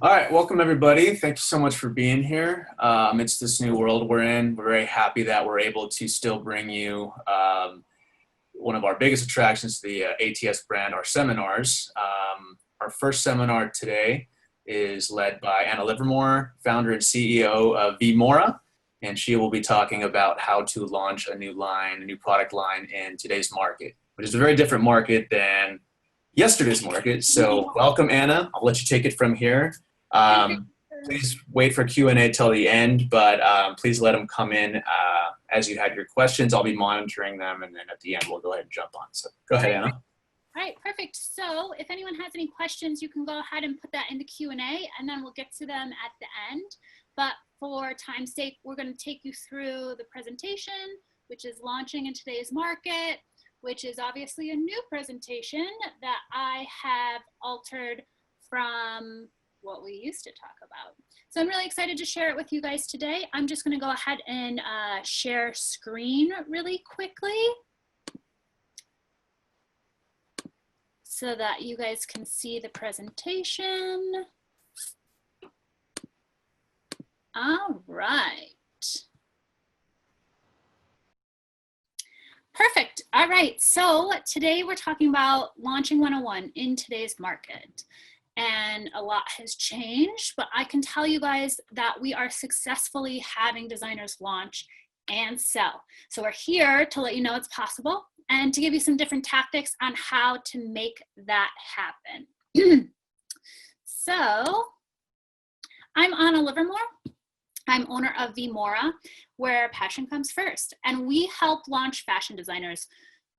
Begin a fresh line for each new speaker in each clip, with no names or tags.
All right, welcome everybody. Thank you so much for being here. It's this new world we're in. We're very happy that we're able to still bring you one of our biggest attractions to the ATS brand, our seminars. Our first seminar today is led by Anna Livermore, founder and CEO of Mora, and she will be talking about how to launch a new product line in today's market, which is a very different market than yesterday's market. So welcome, Anna. I'll let you take it from here. Please wait for Q&A till the end, but please let them come in as you have your questions. I'll be monitoring them, and then at the end, we'll go ahead and jump on. So go ahead, Anna.
All right, perfect. So if anyone has any questions, you can go ahead and put that in the Q&A, and then we'll get to them at the end. But for time's sake, we're going to take you through the presentation, which is launching in today's market, which is obviously a new presentation that I have altered from what we used to talk about. So I'm really excited to share it with you guys today. I'm just going to go ahead and share screen really quickly so that you guys can see the presentation. All right. Perfect. All right. So today we're talking about launching 101 in today's market. And a lot has changed, but I can tell you guys that we are successfully having designers launch and sell. So we're here to let you know it's possible and to give you some different tactics on how to make that happen. So I'm Anna Livermore. I'm owner of Mora, where passion comes first. And we help launch fashion designers.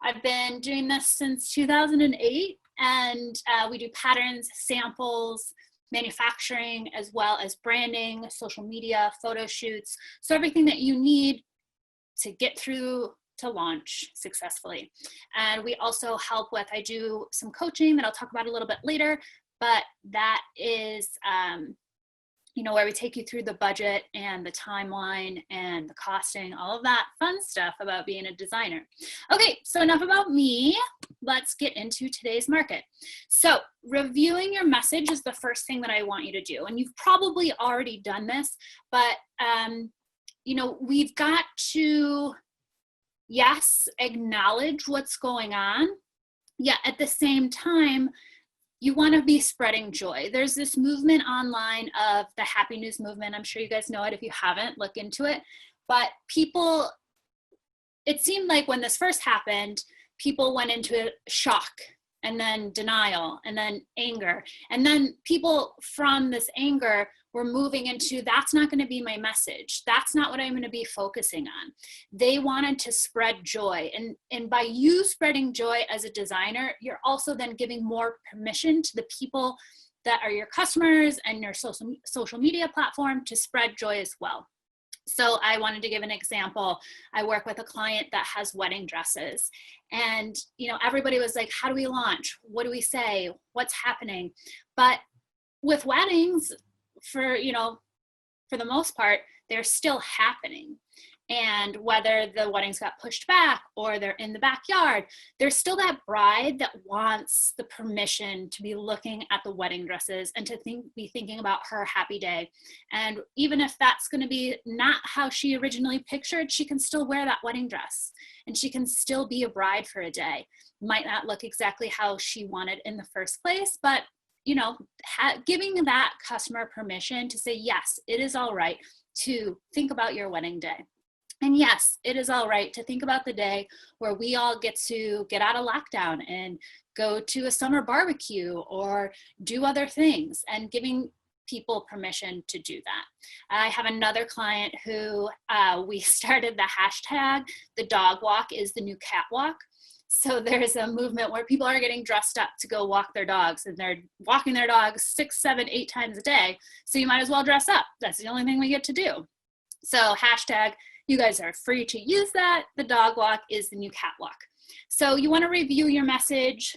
I've been doing this since 2008. And we do patterns, samples, manufacturing, as well as branding, social media, photo shoots. So everything that you need to get through to launch successfully. And we also help with, I do some coaching that I'll talk about a little bit later, but that is, where we take you through the budget and the timeline and the costing, all of that fun stuff about being a designer. Okay, so enough about me. Let's get into today's market. So reviewing your message is the first thing that I want you to do. And you've probably already done this, but we've got to, yes, acknowledge what's going on. Yet at the same time, you want to be spreading joy. There's this movement online of the happy news movement. I'm sure you guys know it. If you haven't, look into it. But people, it seemed like when this first happened, people went into shock and then denial and then anger. And then people from this anger were moving into, that's not going to be my message. That's not what I'm going to be focusing on. They wanted to spread joy. And by you spreading joy as a designer, you're also then giving more permission to the people that are your customers and your social media platform to spread joy as well. So I wanted to give an example. I work with a client that has wedding dresses, and everybody was like, how do we launch? What do we say? What's happening? But with weddings, for the most part, they're still happening. And whether the weddings got pushed back or they're in the backyard, there's still that bride that wants the permission to be looking at the wedding dresses and to be thinking about her happy day. And even if that's going to be not how she originally pictured, she can still wear that wedding dress and she can still be a bride for a day. Might not look exactly how she wanted in the first place, but giving that customer permission to say, yes, it is all right to think about your wedding day. And yes, it is all right to think about the day where we all get to get out of lockdown and go to a summer barbecue or do other things, and giving people permission to do that. I have another client who we started the hashtag, the dog walk is the new catwalk. So there's a movement where people are getting dressed up to go walk their dogs, and they're walking their dogs 6, 7, 8 times a day. So you might as well dress up. That's the only thing we get to do. So hashtag, you guys are free to use that. The dog walk is the new catwalk. So you want to review your message.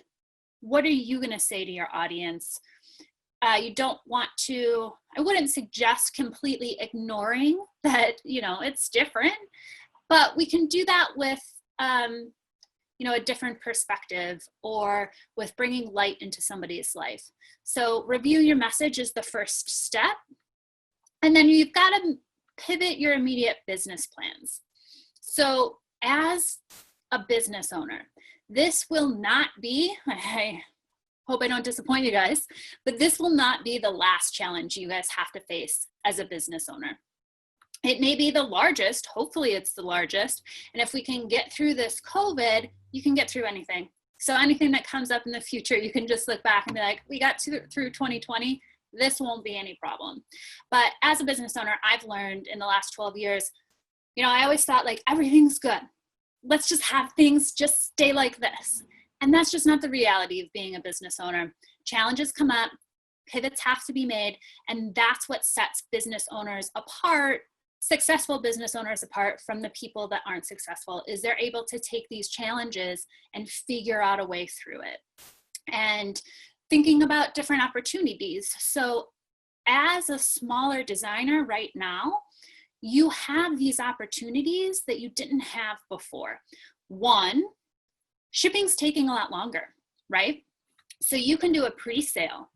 What are you going to say to your audience? You don't want to, I wouldn't suggest completely ignoring that, it's different, but we can do that with a different perspective or with bringing light into somebody's life. So review your message is the first step. And then you've got to pivot your immediate business plans. So as a business owner, this will not be, I hope I don't disappoint you guys, but this will not be the last challenge you guys have to face as a business owner. It may be the largest, hopefully it's the largest, and if we can get through this COVID, you can get through anything. So anything that comes up in the future, you can just look back and be like, we got through 2020, this won't be any problem. But as a business owner, I've learned in the last 12 years, I always thought like everything's good. Let's just have things just stay like this. And that's just not the reality of being a business owner. Challenges come up, pivots have to be made, and that's what sets business owners apart, successful business owners apart from the people that aren't successful, is they're able to take these challenges and figure out a way through it. And thinking about different opportunities. So as a smaller designer right now, you have these opportunities that you didn't have before. One, shipping's taking a lot longer, right? So you can do a pre-sale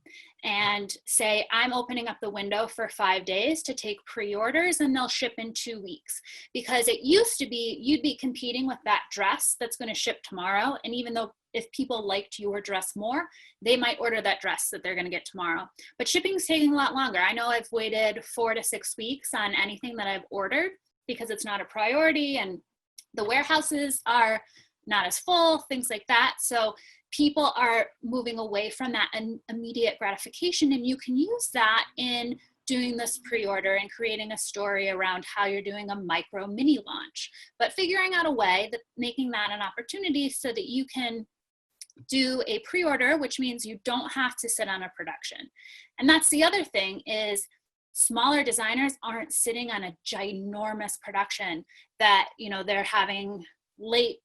and say, I'm opening up the window for 5 days to take pre-orders and they'll ship in 2 weeks. Because it used to be, you'd be competing with that dress that's going to ship tomorrow. And even though if people liked your dress more, they might order that dress that they're going to get tomorrow. But shipping's taking a lot longer. I know I've waited 4 to 6 weeks on anything that I've ordered because it's not a priority and the warehouses are not as full, things like that. So people are moving away from that immediate gratification, and you can use that in doing this pre-order and creating a story around how you're doing a micro mini launch, but figuring out a way that making that an opportunity so that you can do a pre-order, which means you don't have to sit on a production. And that's the other thing is smaller designers aren't sitting on a ginormous production that, they're having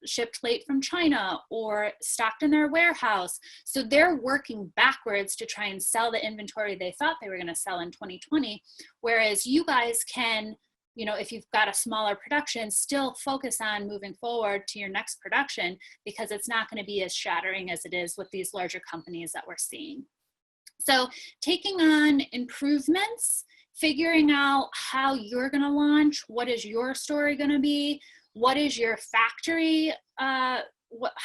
shipped late from China or stocked in their warehouse. So they're working backwards to try and sell the inventory they thought they were going to sell in 2020. Whereas you guys can, if you've got a smaller production, still focus on moving forward to your next production because it's not going to be as shattering as it is with these larger companies that we're seeing. So taking on improvements, figuring out how you're going to launch, what is your story going to be, what is your factory, how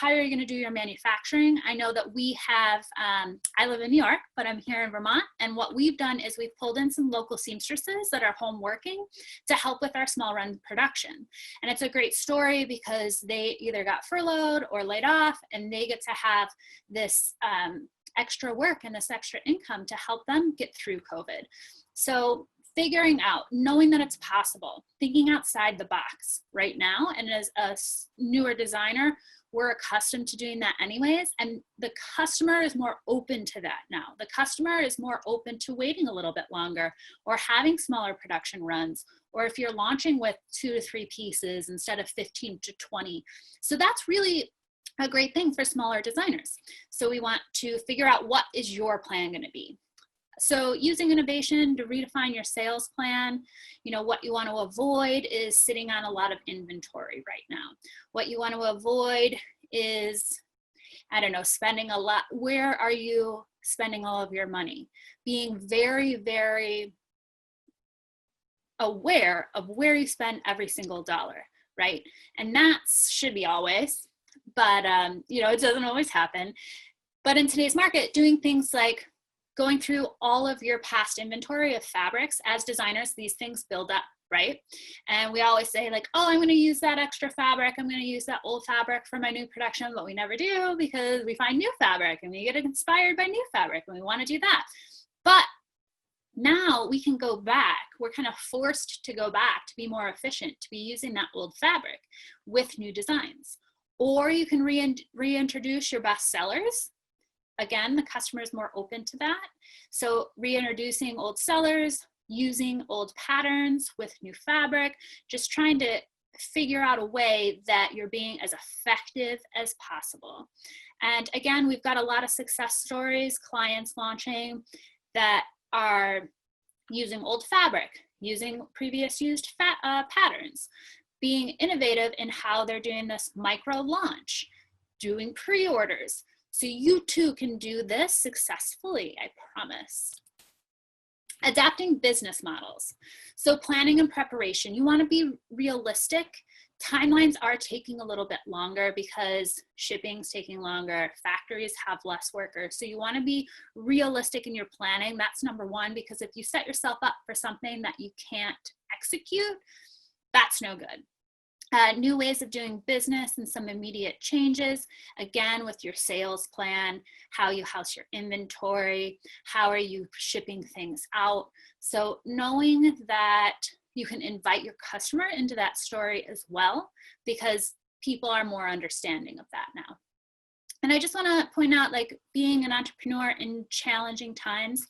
are you going to do your manufacturing? I know that we have, I live in New York, but I'm here in Vermont. And what we've done is we've pulled in some local seamstresses that are home working to help with our small run production. And it's a great story because they either got furloughed or laid off, and they get to have this extra work and this extra income to help them get through COVID. So figuring out, knowing that it's possible, thinking outside the box right now. And as a newer designer, we're accustomed to doing that anyways. And the customer is more open to that now. The customer is more open to waiting a little bit longer or having smaller production runs, or if you're launching with 2 to 3 pieces instead of 15 to 20. So that's really a great thing for smaller designers. So we want to figure out what is your plan going to be. So using innovation to redefine your sales plan, what you want to avoid is sitting on a lot of inventory right now. What you want to avoid is, spending a lot. Where are you spending all of your money? Being very, very aware of where you spend every single dollar, right? And that should be always, but it doesn't always happen. But in today's market, doing things like going through all of your past inventory of fabrics. As designers, these things build up, right? And we always say like, oh, I'm going to use that extra fabric. I'm going to use that old fabric for my new production, but we never do because we find new fabric and we get inspired by new fabric and we want to do that. But now we can go back. We're kind of forced to go back to be more efficient, to be using that old fabric with new designs. Or you can reintroduce your best sellers. Again, the customer is more open to that. So reintroducing old sellers, using old patterns with new fabric, just trying to figure out a way that you're being as effective as possible. And again, we've got a lot of success stories, clients launching that are using old fabric, using previous used patterns, being innovative in how they're doing this micro launch. doing pre-orders. So you too can do this successfully, I promise. Adapting business models. So planning and preparation, you want to be realistic. Timelines are taking a little bit longer because shipping's taking longer, factories have less workers. So you want to be realistic in your planning. That's number one, because if you set yourself up for something that you can't execute, that's no good. New ways of doing business and some immediate changes, again, with your sales plan, how you house your inventory, how are you shipping things out. So knowing that you can invite your customer into that story as well, because people are more understanding of that now. And I just want to point out, like, being an entrepreneur in challenging times,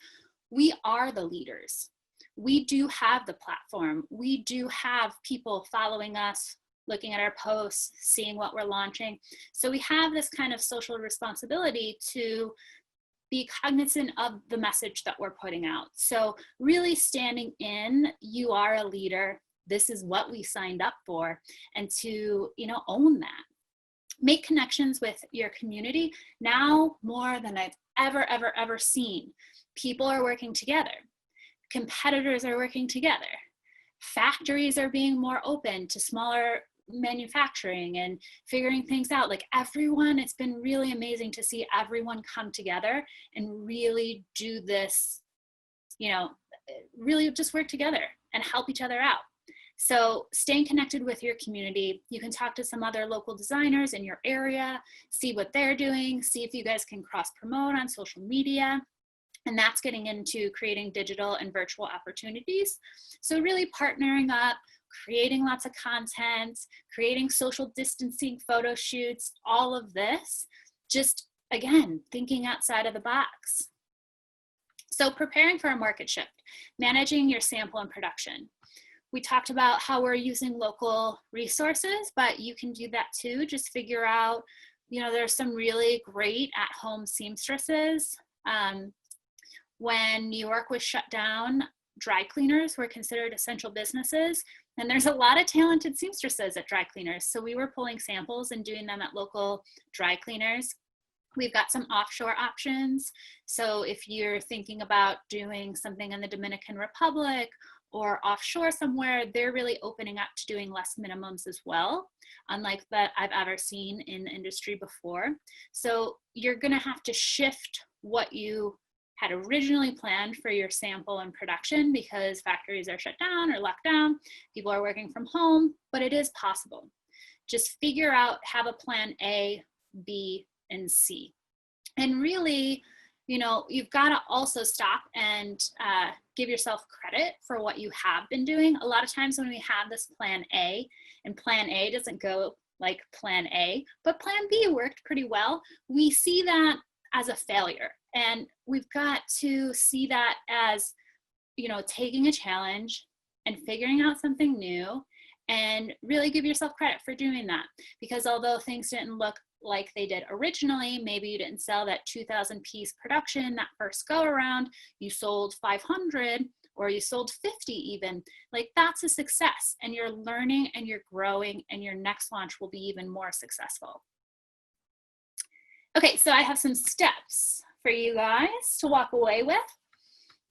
we are the leaders. We do have the platform. We do have people following us, looking at our posts, seeing what we're launching. So we have this kind of social responsibility to be cognizant of the message that we're putting out. So really standing in, you are a leader, this is what we signed up for, and to, own that. Make connections with your community. Now more than I've ever seen, people are working together. Competitors are working together. Factories are being more open to smaller manufacturing and figuring things out. Like, everyone, it's been really amazing to see everyone come together and really do this, really just work together and help each other out. So staying connected with your community, you can talk to some other local designers in your area, see what they're doing, see if you guys can cross promote on social media. And that's getting into creating digital and virtual opportunities. So really partnering up, creating lots of content, creating social distancing photo shoots, all of this, just, again, thinking outside of the box. So preparing for a market shift, managing your sample and production. We talked about how we're using local resources, but you can do that too. Just figure out, there's some really great at-home seamstresses. When New York was shut down, dry cleaners were considered essential businesses. And there's a lot of talented seamstresses at dry cleaners. So we were pulling samples and doing them at local dry cleaners. We've got some offshore options. So if you're thinking about doing something in the Dominican Republic or offshore somewhere, they're really opening up to doing less minimums as well, unlike that I've ever seen in the industry before. So you're gonna have to shift what you had originally planned for your sample and production, because factories are shut down or locked down, people are working from home, but it is possible. Just figure out, have a plan A, B, and C. And really, you've got to also stop and give yourself credit for what you have been doing. A lot of times when we have this plan A, and plan A doesn't go like plan A, but plan B worked pretty well, we see that as a failure. And we've got to see that as, taking a challenge and figuring out something new, and really give yourself credit for doing that. Because although things didn't look like they did originally, maybe you didn't sell that 2,000 piece production that first go around, you sold 500 or you sold 50 even, like, that's a success, and you're learning and you're growing, and your next launch will be even more successful. Okay, so I have some steps for you guys to walk away with.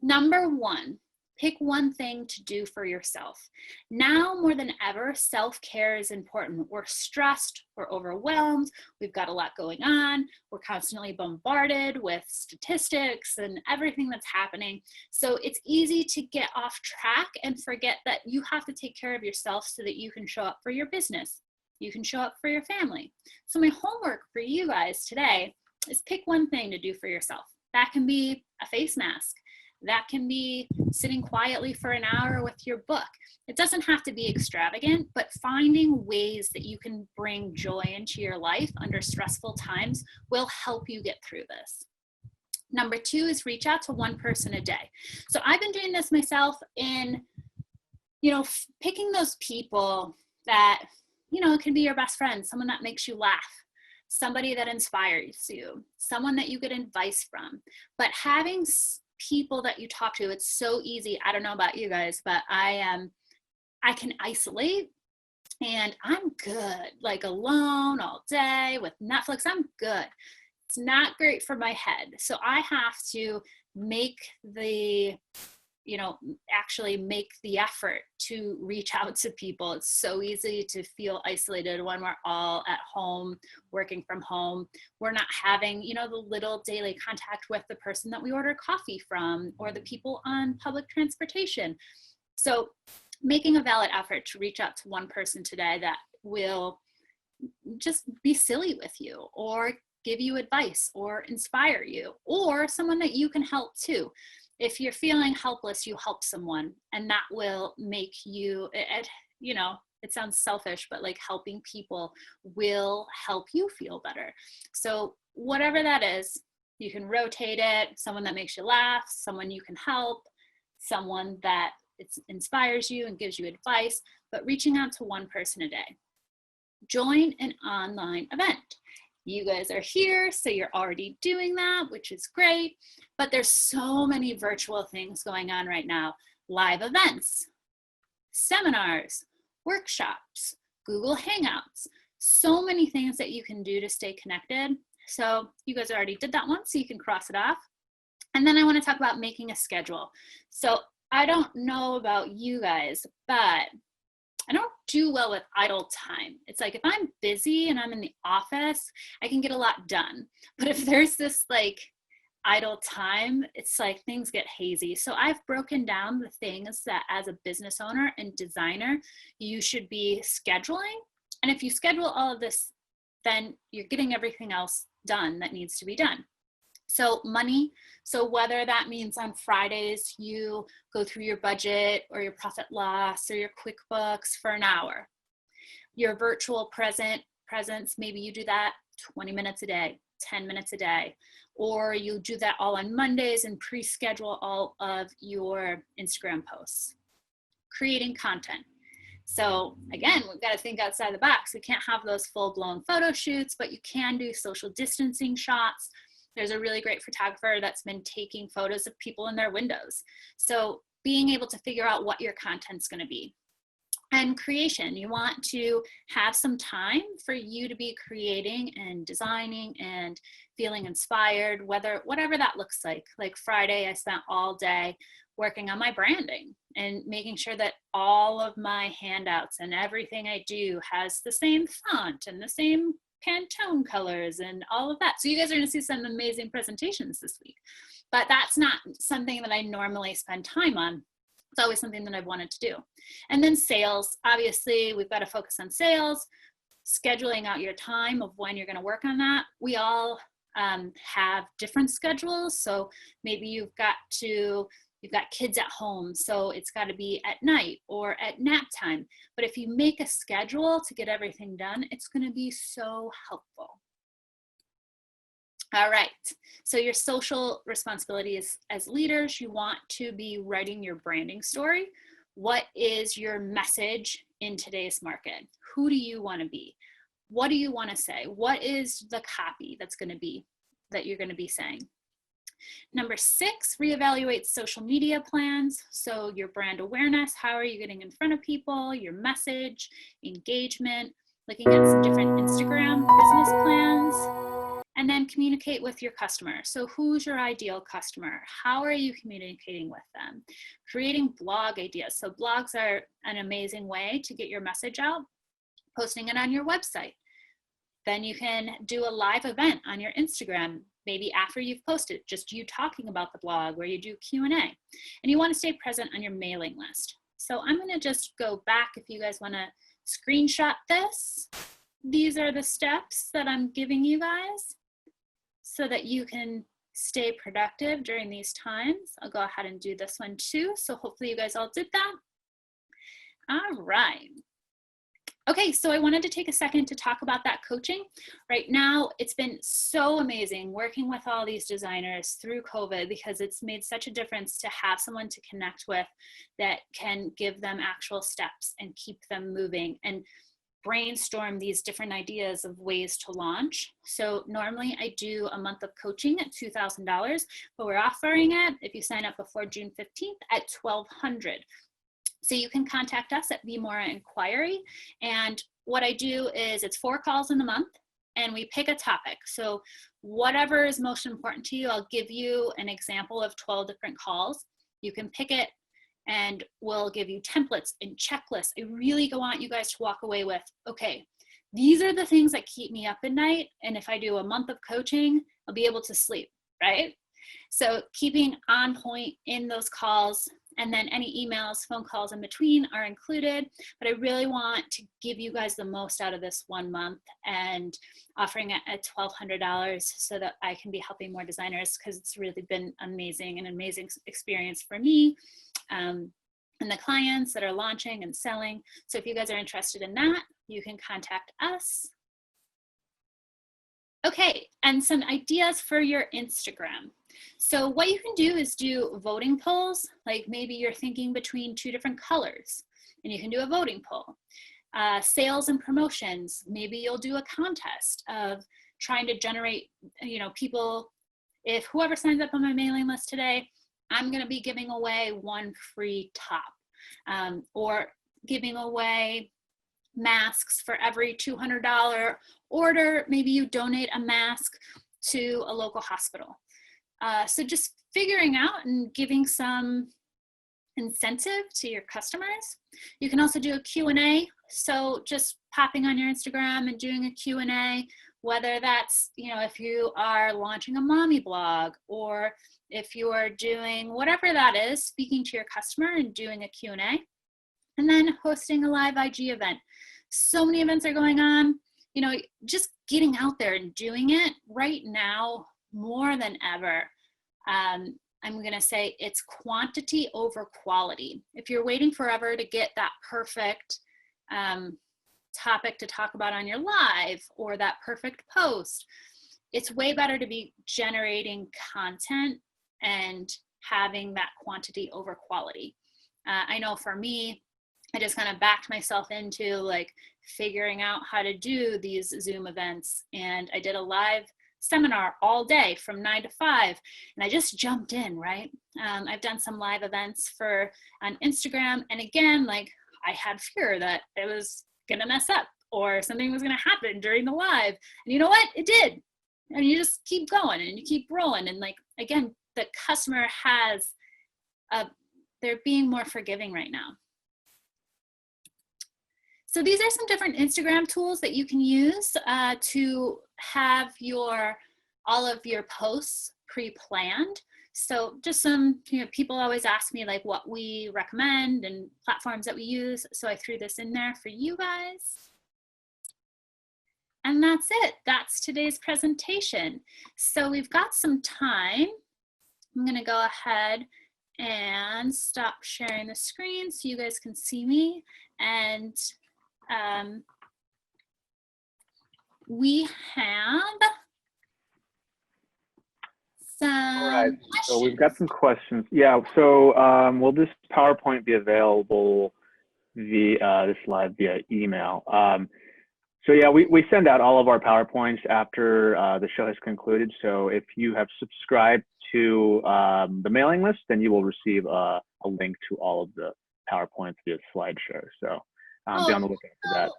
Number one, pick one thing to do for yourself. Now more than ever, self-care is important. We're stressed, we're overwhelmed, we've got a lot going on, we're constantly bombarded with statistics and everything that's happening. So it's easy to get off track and forget that you have to take care of yourself so that you can show up for your business. You can show up for your family. So my homework for you guys today is pick one thing to do for yourself. That can be a face mask. That can be sitting quietly for an hour with your book. It doesn't have to be extravagant, but finding ways that you can bring joy into your life under stressful times will help you get through this. Number two is reach out to one person a day. So I've been doing this myself in, picking those people that, it can be your best friend, someone that makes you laugh, somebody that inspires you, someone that you get advice from. But having people that you talk to, it's so easy. I don't know about you guys, but I can isolate and I'm good, like alone all day with Netflix. I'm good. It's not great for my head. So I have to make the, actually make the effort to reach out to people. It's so easy to feel isolated when we're all at home, working from home. We're not having, the little daily contact with the person that we order coffee from or the people on public transportation. So making a valid effort to reach out to one person today that will just be silly with you or give you advice or inspire you, or someone that you can help too. If you're feeling helpless, you help someone, and that will make you, it sounds selfish, but like helping people will help you feel better. So whatever that is, you can rotate it, someone that makes you laugh, someone you can help, someone that inspires you and gives you advice, but reaching out to one person a day. Join an online event. You guys are here, so you're already doing that, which is great, but there's so many virtual things going on right now. Live events, seminars, workshops, Google Hangouts, so many things that you can do to stay connected. So you guys already did that one, so you can cross it off. And then I want to talk about making a schedule. So I don't know about you guys, but I don't do well with idle time. It's like if I'm busy and I'm in the office, I can get a lot done. But if there's this like idle time, it's like things get hazy. So I've broken down the things that as a business owner and designer, you should be scheduling. And if you schedule all of this, then you're getting everything else done that needs to be done. So money, so whether that means on Fridays you go through your budget or your profit loss or your QuickBooks for an hour. Your virtual presence, maybe you do that 20 minutes a day, 10 minutes a day, or you do that all on Mondays and pre-schedule all of your Instagram posts. Creating content. So again, we've got to think outside the box. We can't have those full-blown photo shoots, but you can do social distancing shots. There's a really great photographer that's been taking photos of people in their windows. So being able to figure out what your content's going to be. And creation, you want to have some time for you to be creating and designing and feeling inspired, whatever that looks like. Like Friday, I spent all day working on my branding and making sure that all of my handouts and everything I do has the same font and the same Pantone colors and all of that. So you guys are going to see some amazing presentations this week, but that's not something that I normally spend time on. It's always something that I've wanted to do. And then sales, obviously we've got to focus on sales, scheduling out your time of when you're going to work on that. We all have different schedules. So maybe you've got kids at home, so it's got to be at night or at nap time. But if you make a schedule to get everything done, it's going to be so helpful. All right, so your social responsibilities as leaders, you want to be writing your branding story. What is your message in today's market? Who do you want to be? What do you want to say? What is the copy that you're going to be saying? Number 6, reevaluate social media plans. So your brand awareness, how are you getting in front of people, your message, engagement, looking at some different Instagram business plans, and then communicate with your customer. So who's your ideal customer? How are you communicating with them? Creating blog ideas. So blogs are an amazing way to get your message out, posting it on your website. Then you can do a live event on your Instagram, maybe after you've posted, just you talking about the blog, where you do Q&A. And you want to stay present on your mailing list. So I'm going to just go back if you guys want to screenshot this. These are the steps that I'm giving you guys so that you can stay productive during these times. I'll go ahead and do this one too. So hopefully you guys all did that. All right. Okay, so I wanted to take a second to talk about that coaching. Right now, it's been so amazing working with all these designers through COVID, because it's made such a difference to have someone to connect with that can give them actual steps and keep them moving and brainstorm these different ideas of ways to launch. So normally I do a month of coaching at $2,000, but we're offering it if you sign up before June 15th at $1,200. So you can contact us at Mora Inquiry. And what I do is it's 4 calls in the month and we pick a topic. So whatever is most important to you, I'll give you an example of 12 different calls. You can pick it and we'll give you templates and checklists. I really want you guys to walk away with, okay, these are the things that keep me up at night. And if I do a month of coaching, I'll be able to sleep, right? So keeping on point in those calls, and then any emails, phone calls in between are included. But I really want to give you guys the most out of this 1 month and offering it at $1,200 so that I can be helping more designers, because it's really been amazing, an amazing experience for me and the clients that are launching and selling. So if you guys are interested in that, you can contact us. Okay, and some ideas for your Instagram. So what you can do is do voting polls, like maybe you're thinking between 2 different colors and you can do a voting poll. Sales and promotions, maybe you'll do a contest of trying to generate, people. If whoever signs up on my mailing list today, I'm going to be giving away 1 free top, or giving away masks for every $200 order. Maybe you donate a mask to a local hospital. So just figuring out and giving some incentive to your customers. You can also do a Q&A. So just popping on your Instagram and doing a Q&A, whether that's, if you are launching a mommy blog, or if you are doing whatever that is, speaking to your customer and doing a Q&A, and then hosting a live IG event. So many events are going on, just getting out there and doing it right now more than ever. I'm going to say it's quantity over quality. If you're waiting forever to get that perfect topic to talk about on your live or that perfect post, it's way better to be generating content and having that quantity over quality. I know for me, I just kind of backed myself into like figuring out how to do these Zoom events. And I did a live seminar all day from 9 to 5. And I just jumped in, right? I've done some live events on Instagram. And again, like I had fear that it was going to mess up or something was going to happen during the live. And you know what? It did. And you just keep going and you keep rolling. And like, again, the customer they're being more forgiving right now. So these are some different Instagram tools that you can use to have all of your posts pre-planned. So just some, people always ask me like what we recommend and platforms that we use. So I threw this in there for you guys. And that's it. That's today's presentation. So we've got some time. I'm going to go ahead and stop sharing the screen so you guys can see me. And we have some
All right,
questions.
so we've got some questions. Yeah, so will this PowerPoint be available via this live via email? So yeah, we send out all of our PowerPoints after the show has concluded. So if you have subscribed to the mailing list, then you will receive a link to all of the PowerPoints via slideshow. So be on the lookout for that.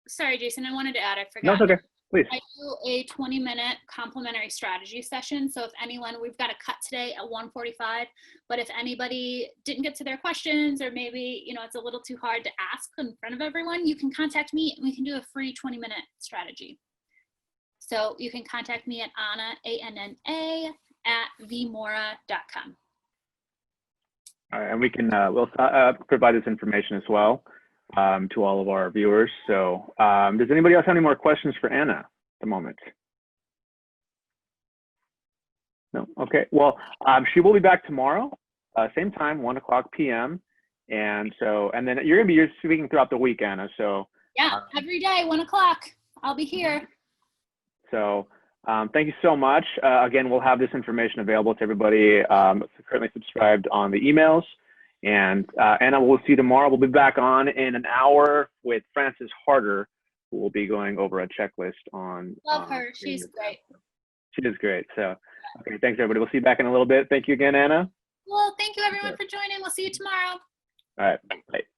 Sorry, Jason, I wanted to add, I forgot.
No, it's okay. Please.
I do a 20-minute complimentary strategy session. So if anyone, we've got a cut today at 1:45, but if anybody didn't get to their questions, or maybe, it's a little too hard to ask in front of everyone, you can contact me and we can do a free 20-minute strategy. So you can contact me at Anna, ANNA, at vmora.com.
All right, and we can, we'll provide this information as well to all of our viewers. So does anybody else have any more questions for Anna at the moment? No? Okay, well, she will be back tomorrow, same time, 1:00 p.m. And then you're gonna be speaking throughout the week, Anna, so.
Yeah, every day, 1:00, I'll be here.
So thank you so much. Again, we'll have this information available to everybody currently subscribed on the emails. And Anna, we'll see you tomorrow. We'll be back on in an hour with Frances Harder, who will be going over a checklist on.
Love her. She's great.
She is great. So, okay, thanks everybody. We'll see you back in a little bit. Thank you again, Anna.
Well, thank you everyone for joining. We'll see you tomorrow.
All right. Bye.